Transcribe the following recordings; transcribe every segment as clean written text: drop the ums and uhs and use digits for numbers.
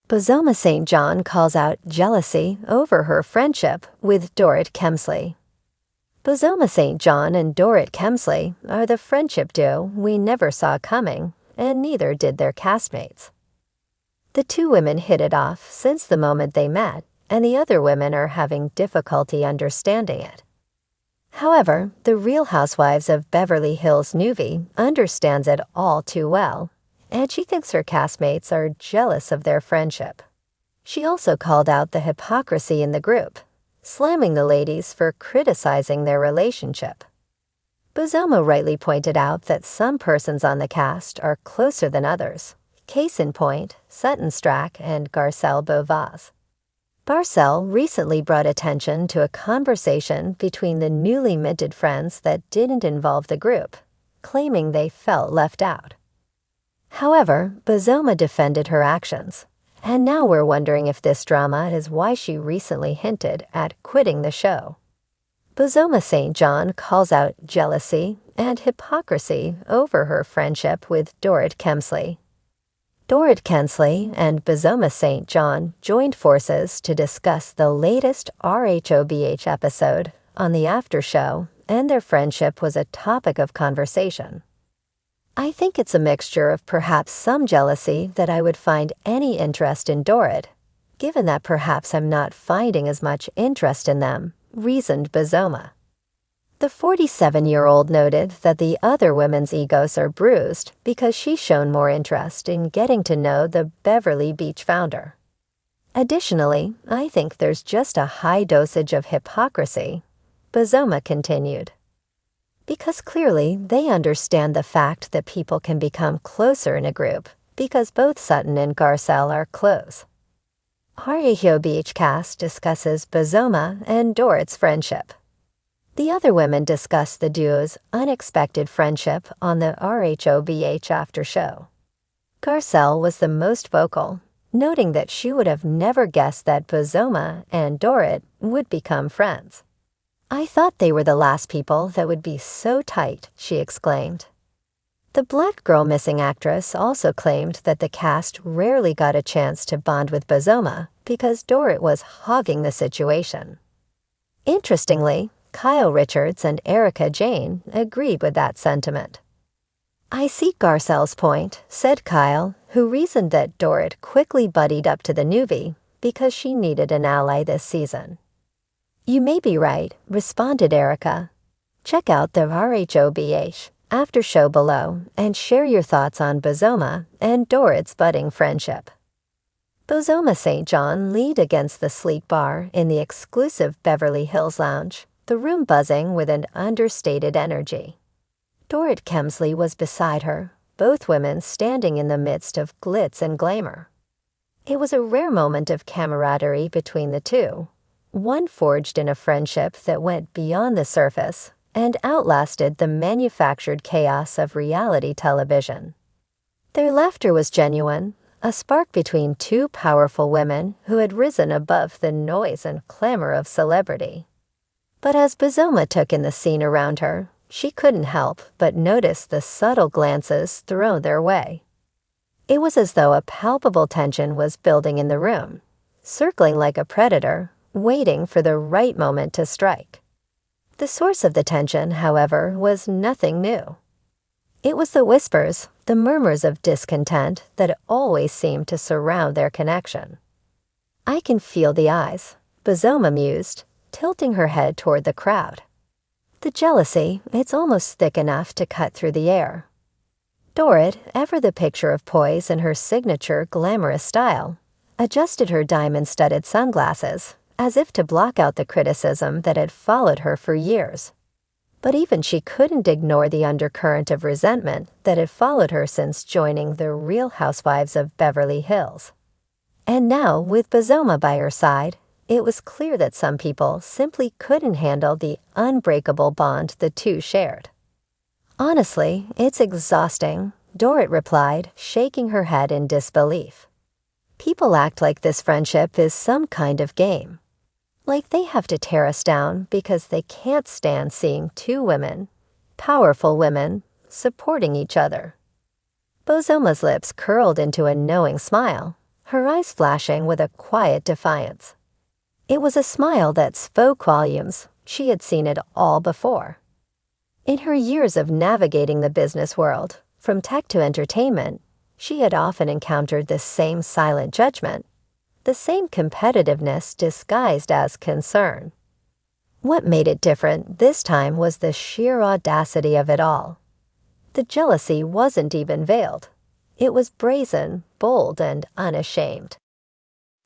Bozoma St. John calls out jealousy over her friendship with Dorit Kemsley. Bozoma St. John and Dorit Kemsley are the friendship duo we never saw coming, and neither did their castmates. The two women hit it off since the moment they met, and the other women are having difficulty understanding it. However, the Real Housewives of Beverly Hills Nuvi understands it all too well, and she thinks her castmates are jealous of their friendship. She also called out the hypocrisy in the group, slamming the ladies for criticizing their relationship. Bozoma rightly pointed out that some persons on the cast are closer than others. Case in point, Sutton Strack and Garcelle Beauvais. Garcelle recently brought attention to a conversation between the newly minted friends that didn't involve the group, claiming they felt left out. However, Bozoma defended her actions, and now we're wondering if this drama is why she recently hinted at quitting the show. Bozoma St. John calls out jealousy and hypocrisy over her friendship with Dorit Kemsley. Dorit Kemsley and Bozoma St. John joined forces to discuss the latest RHOBH episode on the after show, and their friendship was a topic of conversation. I think it's a mixture of perhaps some jealousy that I would find any interest in Dorit, given that perhaps I'm not finding as much interest in them, reasoned Bozoma. The 47-year-old noted that the other women's egos are bruised because she's shown more interest in getting to know the Beverly Beach founder. Additionally, I think there's just a high dosage of hypocrisy, Bozoma continued. Because clearly they understand the fact that people can become closer in a group because both Sutton and Garcelle are close. RHOBH cast discusses Bozoma and Dorit's friendship. The other women discussed the duo's unexpected friendship on the RHOBH after show. Garcelle was the most vocal, noting that she would have never guessed that Bozoma and Dorit would become friends. "I thought they were the last people that would be so tight," she exclaimed. The Black Girl Missing actress also claimed that the cast rarely got a chance to bond with Bozoma because Dorit was hogging the situation. Interestingly, Kyle Richards and Erica Jane agreed with that sentiment. "I see Garcelle's point," said Kyle, who reasoned that Dorit quickly buddied up to the newbie because she needed an ally this season. "You may be right," responded Erica. Check out the RHOBH after show below and share your thoughts on Bozoma and Dorit's budding friendship. Bozoma St. John leaned against the sleek bar in the exclusive Beverly Hills lounge, the room buzzing with an understated energy. Dorit Kemsley was beside her, both women standing in the midst of glitz and glamour. It was a rare moment of camaraderie between the two, one forged in a friendship that went beyond the surface and outlasted the manufactured chaos of reality television. Their laughter was genuine, a spark between two powerful women who had risen above the noise and clamor of celebrity. But as Bozoma took in the scene around her, she couldn't help but notice the subtle glances thrown their way. It was as though a palpable tension was building in the room, circling like a predator, waiting for the right moment to strike. The source of the tension, however, was nothing new. It was the whispers, the murmurs of discontent that always seemed to surround their connection. "I can feel the eyes," Bozoma mused, tilting her head toward the crowd. "The jealousy, it's almost thick enough to cut through the air." Dorit, ever the picture of poise in her signature glamorous style, adjusted her diamond-studded sunglasses, as if to block out the criticism that had followed her for years. But even she couldn't ignore the undercurrent of resentment that had followed her since joining the Real Housewives of Beverly Hills. And now, with Bozoma by her side, it was clear that some people simply couldn't handle the unbreakable bond the two shared. "Honestly, it's exhausting," Dorit replied, shaking her head in disbelief. "People act like this friendship is some kind of game. Like they have to tear us down because they can't stand seeing two women, powerful women, supporting each other." Bozoma's lips curled into a knowing smile, her eyes flashing with a quiet defiance. It was a smile that spoke volumes. She had seen it all before. In her years of navigating the business world, from tech to entertainment, she had often encountered this same silent judgment, the same competitiveness disguised as concern. What made it different this time was the sheer audacity of it all. The jealousy wasn't even veiled. It was brazen, bold, and unashamed.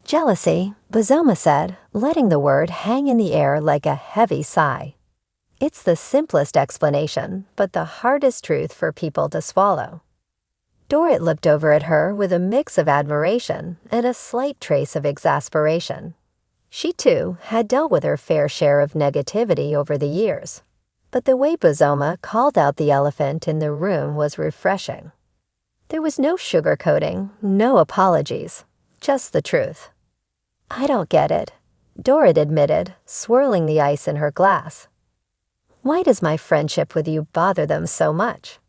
Jealousy, Bozoma said, letting the word hang in the air like a heavy sigh. It's the simplest explanation, but the hardest truth for people to swallow. Dorit looked over at her with a mix of admiration and a slight trace of exasperation. She, too, had dealt with her fair share of negativity over the years. But the way Bozoma called out the elephant in the room was refreshing. There was no sugarcoating, no apologies, just the truth. "I don't get it," Dorit admitted, swirling the ice in her glass. "Why does my friendship with you bother them so much?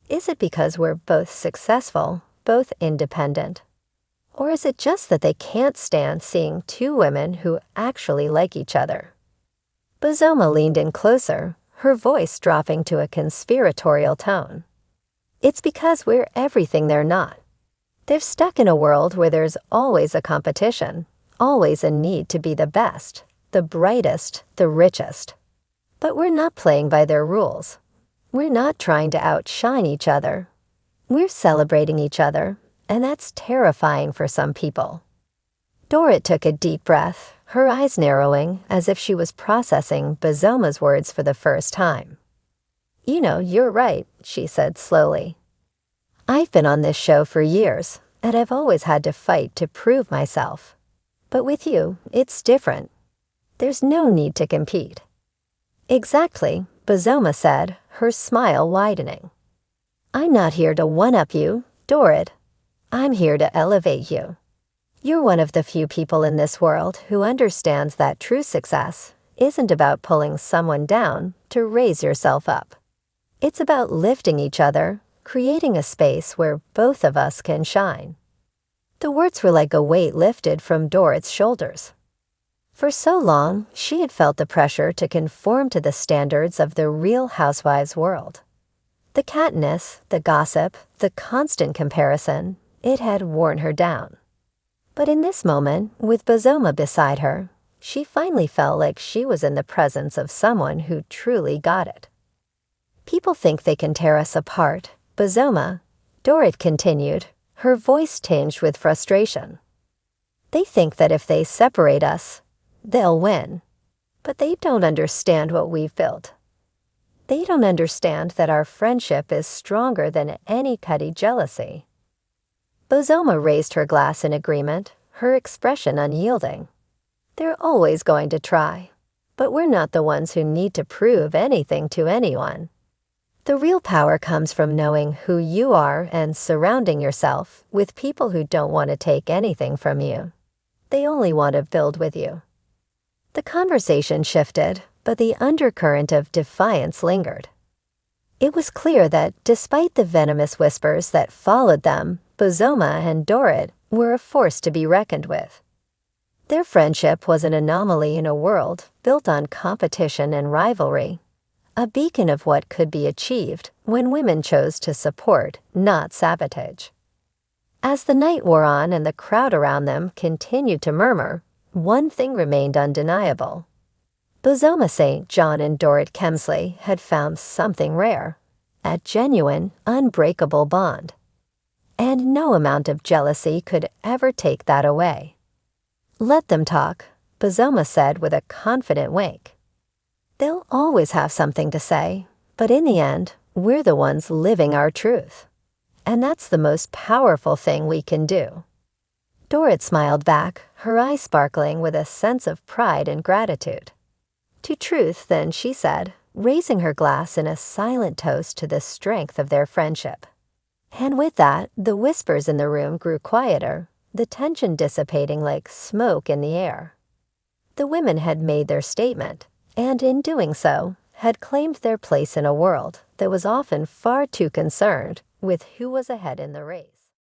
Is it because we're both successful, both independent? Or is it just that they can't stand seeing two women who actually like each other?" Bozoma leaned in closer, her voice dropping to a conspiratorial tone. "It's because we're everything they're not. They're stuck in a world where there's always a competition, always a need to be the best, the brightest, the richest. But we're not playing by their rules. We're not trying to outshine each other. We're celebrating each other, and that's terrifying for some people." Dorit took a deep breath, her eyes narrowing as if she was processing Bozoma's words for the first time. "You know, you're right," she said slowly. "I've been on this show for years, and I've always had to fight to prove myself. But with you, it's different. There's no need to compete." "Exactly," Bozoma said, her smile widening. "I'm not here to one-up you, Dorit. I'm here to elevate you. You're one of the few people in this world who understands that true success isn't about pulling someone down to raise yourself up. It's about lifting each other, creating a space where both of us can shine." The words were like a weight lifted from Dorit's shoulders. For so long, she had felt the pressure to conform to the standards of the Real Housewives world. The catness, the gossip, the constant comparison, it had worn her down. But in this moment, with Bozoma beside her, she finally felt like she was in the presence of someone who truly got it. "People think they can tear us apart, Bozoma," Dorit continued, her voice tinged with frustration. "They think that if they separate us, they'll win. But they don't understand what we've built. They don't understand that our friendship is stronger than any petty jealousy." Bozoma raised her glass in agreement, her expression unyielding. "They're always going to try, but we're not the ones who need to prove anything to anyone. The real power comes from knowing who you are and surrounding yourself with people who don't want to take anything from you. They only want to build with you." The conversation shifted, but the undercurrent of defiance lingered. It was clear that, despite the venomous whispers that followed them, Bozoma and Dorit were a force to be reckoned with. Their friendship was an anomaly in a world built on competition and rivalry, a beacon of what could be achieved when women chose to support, not sabotage. As the night wore on and the crowd around them continued to murmur, one thing remained undeniable. Bozoma St. John and Dorit Kemsley had found something rare, a genuine, unbreakable bond. And no amount of jealousy could ever take that away. "Let them talk," Bozoma said with a confident wink. "They'll always have something to say, but in the end, we're the ones living our truth. And that's the most powerful thing we can do." Dorit smiled back, her eyes sparkling with a sense of pride and gratitude. "To truth, then," she said, raising her glass in a silent toast to the strength of their friendship. And with that, the whispers in the room grew quieter, the tension dissipating like smoke in the air. The women had made their statement, and in doing so, had claimed their place in a world that was often far too concerned with who was ahead in the race.